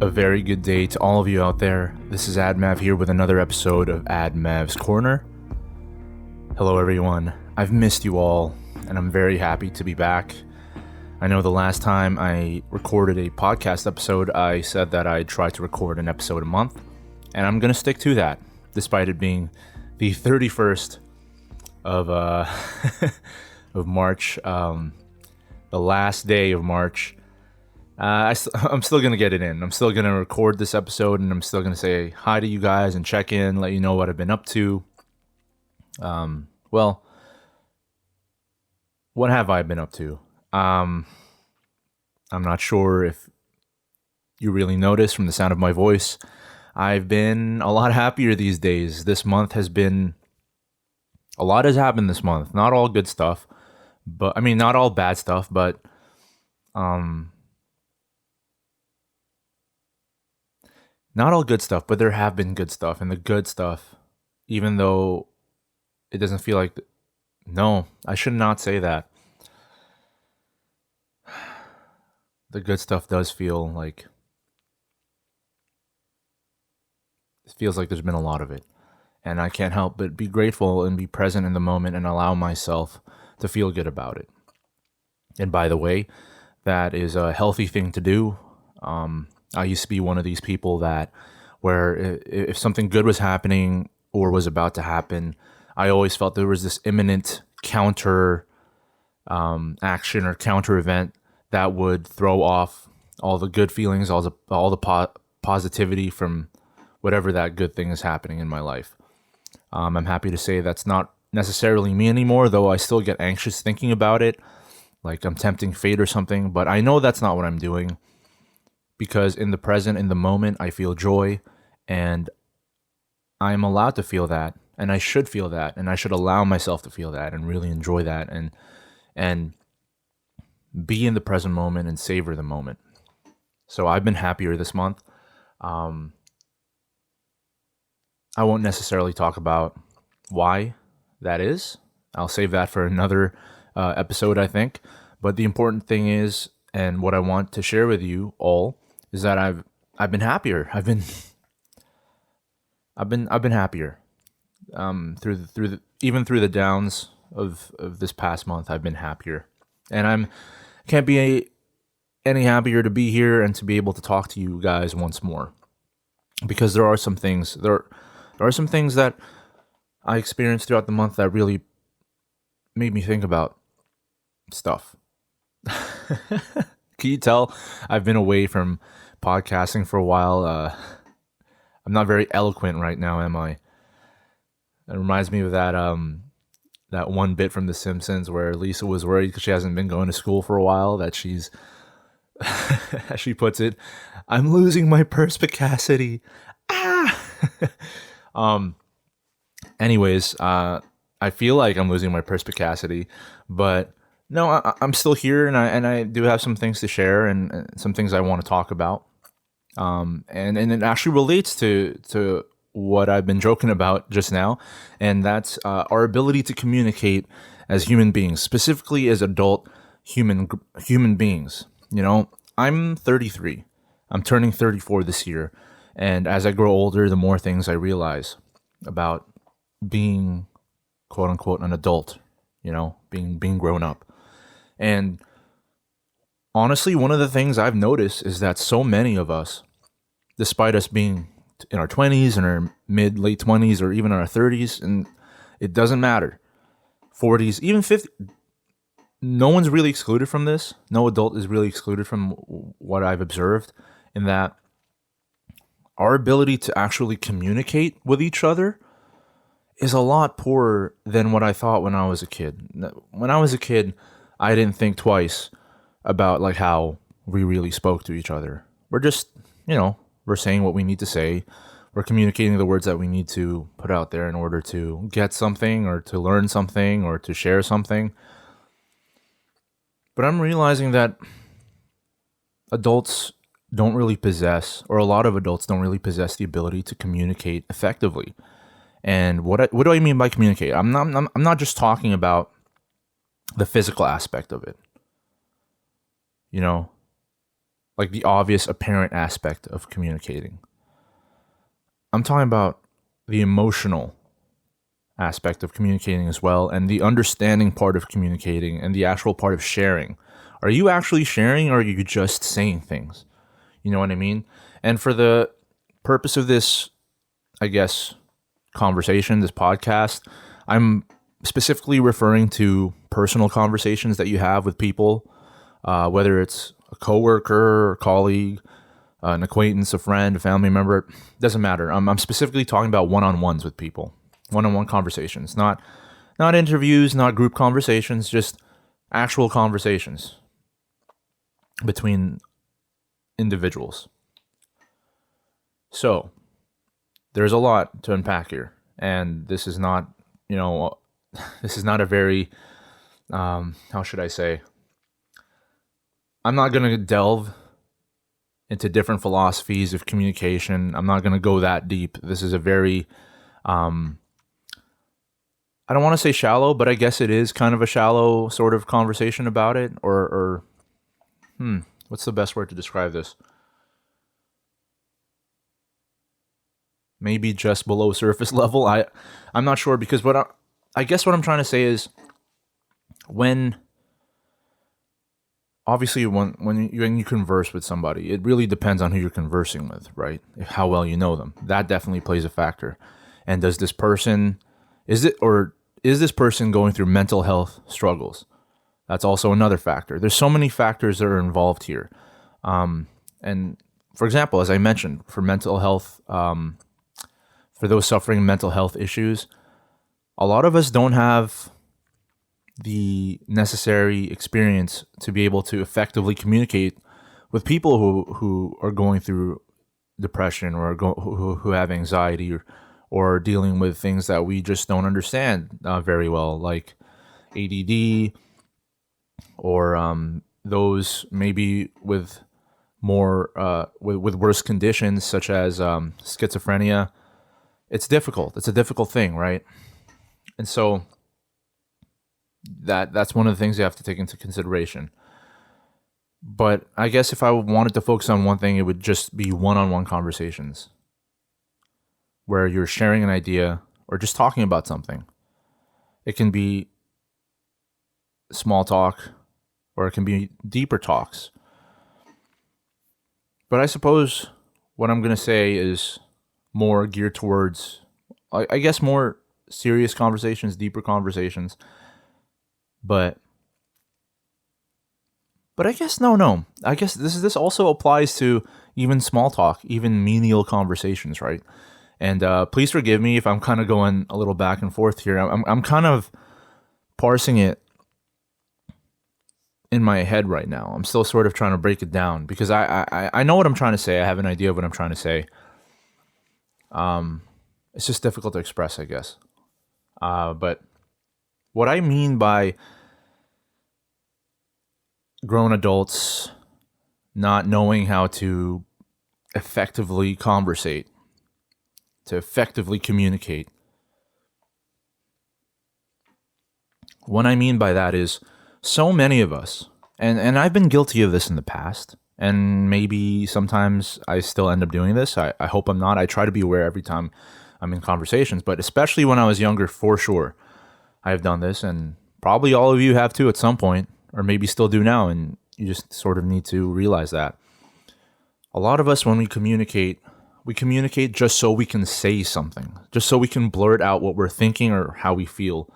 A very good day to all of you out there. This is Admav here with another episode of Admav's Corner. Hello everyone. I've missed you all, and I'm very happy to be back. I know the last time I recorded a podcast episode, I said that I'd try to record an episode a month, and I'm going to stick to that, despite it being the 31st of of March, the last day of March. I'm still going to get it in. I'm still going to record this episode, and I'm still going to say hi to you guys and check in, let you know what I've been up to. Well, what have I been up to? I'm not sure if you really notice from the sound of my voice. I've been a lot happier these days. This month has been... A lot has happened this month. Not all good stuff, but... I mean, not all bad stuff, but... Not all good stuff, but there have been good stuff. And the good stuff, even though it doesn't feel like... No, I should not say that. The good stuff does feel like... It feels like there's been a lot of it. And I can't help but be grateful and be present in the moment and allow myself to feel good about it. And by the way, that is a healthy thing to do. I used to be one of these people that where if something good was happening or was about to happen, I always felt there was this imminent counter action or counter event that would throw off all the good feelings, all the positivity from whatever that good thing is happening in my life. I'm happy to say that's not necessarily me anymore, though I still get anxious thinking about it, like I'm tempting fate or something, but I know that's not what I'm doing. Because in the present, in the moment, I feel joy, and I'm allowed to feel that, and I should feel that, and I should allow myself to feel that, and really enjoy that, and be in the present moment and savor the moment. So I've been happier this month. I won't necessarily talk about why that is. I'll save that for another episode, I think. But the important thing is, and what I want to share with you all, is that I've been happier. I've been happier. Even through the downs of this past month, I've been happier, and can't be any happier to be here and to be able to talk to you guys once more, because there are some things that I experienced throughout the month that really made me think about stuff. Can you tell I've been away from podcasting for a while? I'm not very eloquent right now, am I? It reminds me of that one bit from The Simpsons where Lisa was worried because she hasn't been going to school for a while, that she's, as she puts it, I'm losing my perspicacity. Anyways, I feel like I'm losing my perspicacity, but no, I'm still here, and I do have some things to share and some things I want to talk about. And it actually relates to what I've been joking about just now, and that's our ability to communicate as human beings, specifically as adult human beings. You know, I'm 33. I'm turning 34 this year, and as I grow older, the more things I realize about being, quote unquote, an adult. You know, being grown up. And honestly, one of the things I've noticed is that so many of us, despite us being in our 20s and our late 20s or even in our 30s, and it doesn't matter, 40s, even 50, no one's really excluded from this. No adult is really excluded from what I've observed, in that our ability to actually communicate with each other is a lot poorer than what I thought when I was a kid. When I was a kid, I didn't think twice about like how we really spoke to each other. We're just, we're saying what we need to say. We're communicating the words that we need to put out there in order to get something or to learn something or to share something. But I'm realizing that adults don't really possess, or a lot of adults don't really possess, the ability to communicate effectively. And what do I mean by communicate? I'm not just talking about the physical aspect of it. like the obvious apparent aspect of communicating. I'm talking about the emotional aspect of communicating as well, and the understanding part of communicating, and the actual part of sharing. Are you actually sharing, or are you just saying things? You know what I mean? And for the purpose of this, I guess, conversation, this podcast, I'm specifically referring to personal conversations that you have with people, whether it's a coworker, or colleague, an acquaintance, a friend, a family member. Doesn't matter. I'm specifically talking about one-on-ones with people, one-on-one conversations, not interviews, not group conversations, just actual conversations between individuals. So there's a lot to unpack here, and this is not, this is not a very, how should I say? I'm not going to delve into different philosophies of communication. I'm not going to go that deep. This is a very, I don't want to say shallow, but I guess it is kind of a shallow sort of conversation about it, or what's the best word to describe this? Maybe just below surface level. I'm not sure, because I guess what I'm trying to say is when you converse with somebody, it really depends on who you're conversing with, right? How well you know them. That definitely plays a factor. And is this person going through mental health struggles? That's also another factor. There's so many factors that are involved here. And for example, as I mentioned, for mental health, for those suffering mental health issues, a lot of us don't have the necessary experience to be able to effectively communicate with people who are going through depression, or who have anxiety, or dealing with things that we just don't understand very well, like ADD, or those maybe with more with worse conditions such as schizophrenia. It's difficult. It's a difficult thing, right? And so that's one of the things you have to take into consideration. But I guess if I wanted to focus on one thing, it would just be one-on-one conversations where you're sharing an idea or just talking about something. It can be small talk, or it can be deeper talks. But I suppose what I'm going to say is more geared towards, I guess, more serious conversations, deeper conversations. But I guess no. I guess this also applies to even small talk, even menial conversations, right? And please forgive me if I'm kind of going a little back and forth here. I'm kind of parsing it in my head right now. I'm still sort of trying to break it down, because I know what I'm trying to say. I have an idea of what I'm trying to say. It's just difficult to express, I guess. But what I mean by grown adults not knowing how to effectively conversate, to effectively communicate, what I mean by that is, so many of us, and I've been guilty of this in the past, and maybe sometimes I still end up doing this. I hope I'm not. I try to be aware every time I'm in conversations, but especially when I was younger, for sure, I have done this, and probably all of you have too at some point, or maybe still do now, and you just sort of need to realize that. A lot of us, when we communicate just so we can say something, just so we can blurt out what we're thinking or how we feel,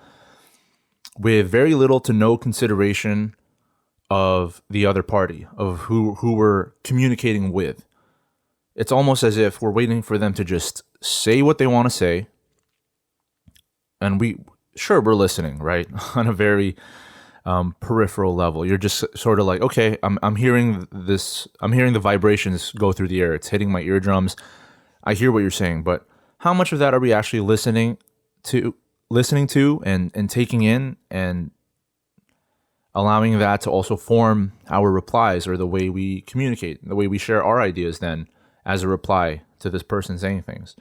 with very little to no consideration of the other party, of who we're communicating with. It's almost as if we're waiting for them to just say what they want to say, and we're listening, right? On a very peripheral level. You're just sort of like, okay, I'm hearing this. I'm hearing the vibrations go through the air. It's hitting my eardrums. I hear what you're saying, but how much of that are we actually listening to and taking in, and allowing that to also form our replies, or the way we communicate, the way we share our ideas then as a reply to this person saying things?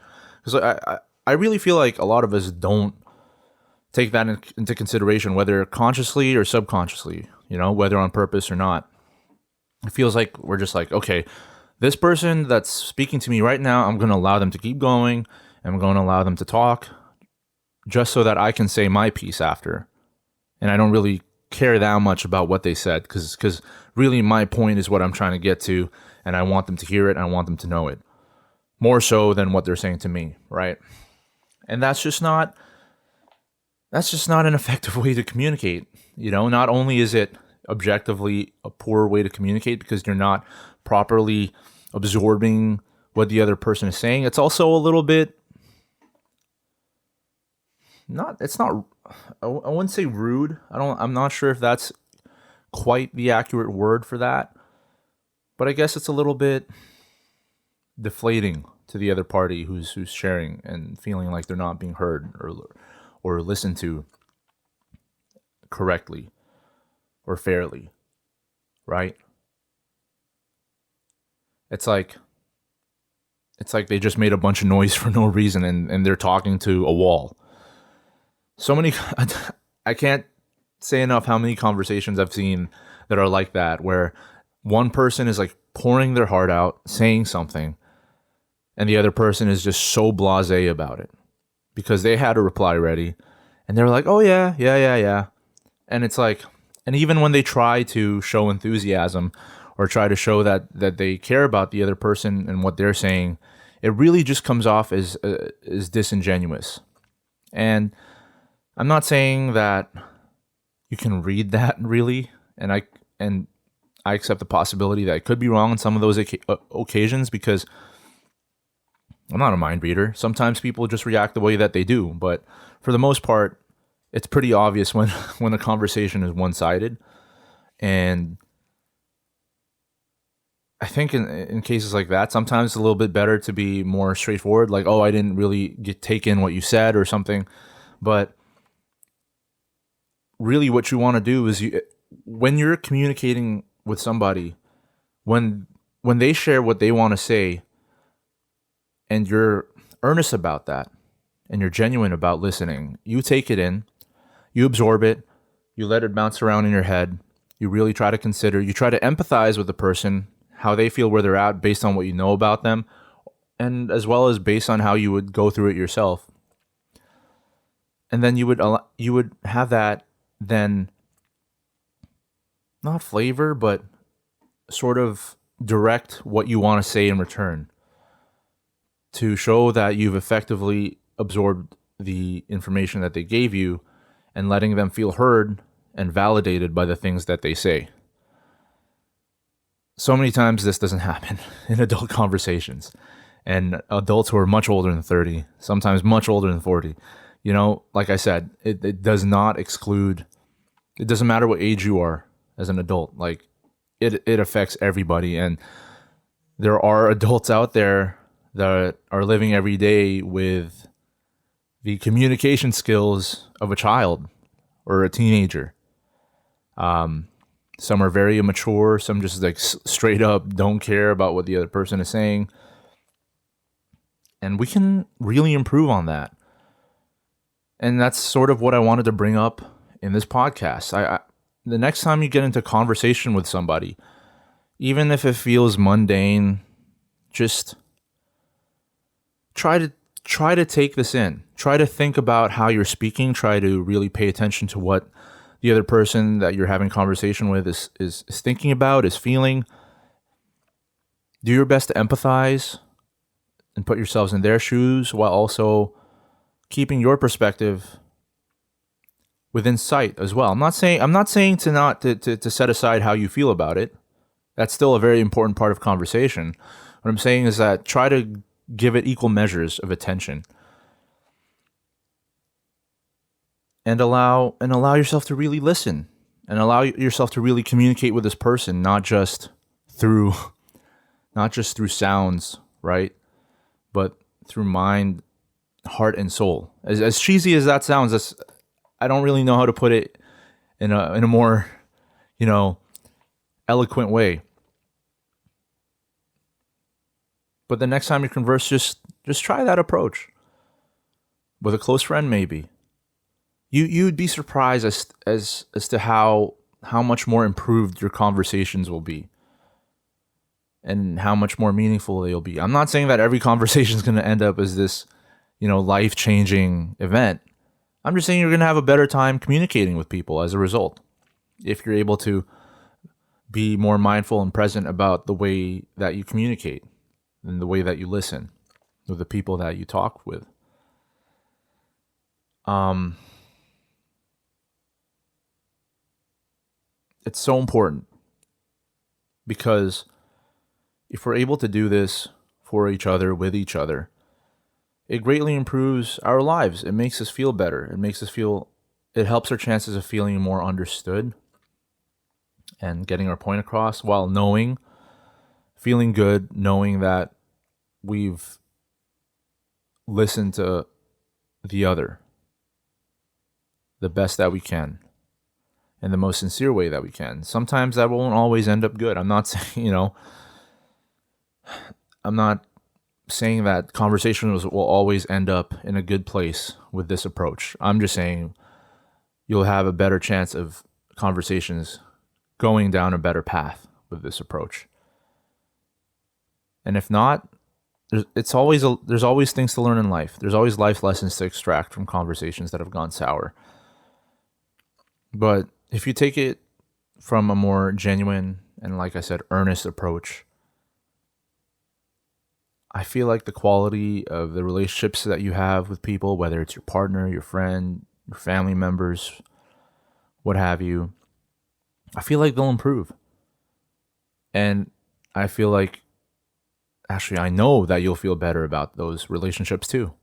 Because I really feel like a lot of us don't take that into consideration, whether consciously or subconsciously, whether on purpose or not. It feels like we're just like, okay, this person that's speaking to me right now, I'm going to allow them to keep going. I'm going to allow them to talk just so that I can say my piece after. And I don't really care that much about what they said because really my point is what I'm trying to get to, and I want them to hear it and I want them to know it more so than what they're saying to me, right? And that's just not an effective way to communicate. Not only is it objectively a poor way to communicate because you're not properly absorbing what the other person is saying, it's also a little bit I wouldn't say rude. I'm not sure if that's quite the accurate word for that, but I guess it's a little bit deflating to the other party who's sharing and feeling like they're not being heard or listened to correctly or fairly, right? It's like they just made a bunch of noise for no reason and they're talking to a wall. So many, I can't say enough how many conversations I've seen that are like that, where one person is like pouring their heart out, saying something, and the other person is just so blasé about it because they had a reply ready and they're like, oh yeah. And it's like, and even when they try to show enthusiasm or try to show that they care about the other person and what they're saying, it really just comes off as disingenuous. And I'm not saying that you can read that really, and I accept the possibility that I could be wrong on some of those occasions because I'm not a mind reader. Sometimes people just react the way that they do, but for the most part, it's pretty obvious when a conversation is one-sided. And I think in cases like that, sometimes it's a little bit better to be more straightforward, like, oh, I didn't really take in what you said or something. But really what you want to do is when you're communicating with somebody, when they share what they want to say and you're earnest about that and you're genuine about listening, you take it in, you absorb it, you let it bounce around in your head, you really try to consider, you try to empathize with the person, how they feel where they're at based on what you know about them, and as well as based on how you would go through it yourself. And then you would have that then not flavor, but sort of direct what you want to say in return to show that you've effectively absorbed the information that they gave you and letting them feel heard and validated by the things that they say. So many times this doesn't happen in adult conversations, and adults who are much older than 30, sometimes much older than 40. Like I said, it does not exclude, it doesn't matter what age you are as an adult. Like it affects everybody. And there are adults out there that are living every day with the communication skills of a child or a teenager. Some are very immature. Some just like straight up don't care about what the other person is saying. And we can really improve on that. And that's sort of what I wanted to bring up in this podcast. The next time you get into conversation with somebody, even if it feels mundane, just try to take this in. Try to think about how you're speaking. Try to really pay attention to what the other person that you're having conversation with is thinking about, is feeling. Do your best to empathize and put yourselves in their shoes while also keeping your perspective within sight as well. I'm not saying to set aside how you feel about it. That's still a very important part of conversation. What I'm saying is that try to give it equal measures of attention. And allow yourself to really listen and allow yourself to really communicate with this person, not just through sounds, right? But through mind, heart, and soul. As cheesy as that sounds, I don't really know how to put it in a more, eloquent way. But the next time you converse, just try that approach with a close friend, maybe. You'd be surprised as to how much more improved your conversations will be and how much more meaningful they'll be. I'm not saying that every conversation is going to end up as this, life-changing event. I'm just saying you're going to have a better time communicating with people as a result. If you're able to be more mindful and present about the way that you communicate and the way that you listen with the people that you talk with. It's so important because if we're able to do this for each other, with each other, it greatly improves our lives. It makes us feel better. It helps our chances of feeling more understood and getting our point across while feeling good, knowing that we've listened to the other the best that we can in the most sincere way that we can. Sometimes that won't always end up good. I'm not saying, I'm not saying that conversations will always end up in a good place with this approach. I'm just saying you'll have a better chance of conversations going down a better path with this approach. And if not, there's always things to learn in life. There's always life lessons to extract from conversations that have gone sour. But if you take it from a more genuine and, like I said, earnest approach, I feel like the quality of the relationships that you have with people, whether it's your partner, your friend, your family members, what have you, I feel like they'll improve. And I feel like, actually, I know that you'll feel better about those relationships too.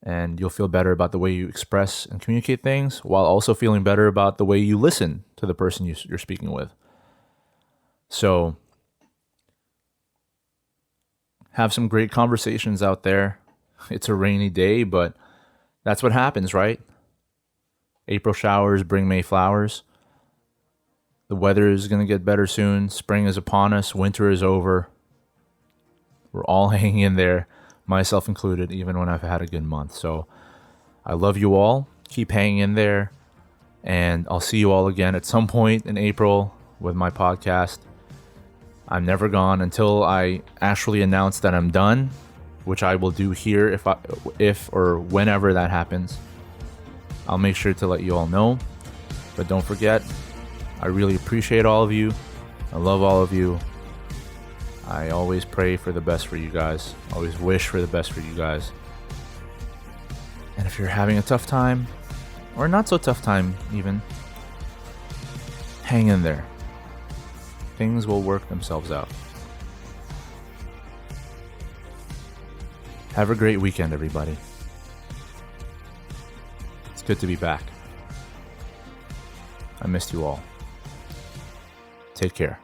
And you'll feel better about the way you express and communicate things while also feeling better about the way you listen to the person you're speaking with. So have some great conversations out there. It's a rainy day, but that's what happens, right? April showers bring May flowers. The weather is going to get better soon. Spring is upon us. Winter is over. We're all hanging in there, myself included, even when I've had a good month. So I love you all. Keep hanging in there. And I'll see you all again at some point in April with my podcast. I'm never gone until I actually announce that I'm done, which I will do here if or whenever that happens. I'll make sure to let you all know. But don't forget, I really appreciate all of you. I love all of you. I always pray for the best for you guys. Always wish for the best for you guys. And if you're having a tough time, or not so tough time even, hang in there. Things will work themselves out. Have a great weekend, everybody. It's good to be back. I missed you all. Take care.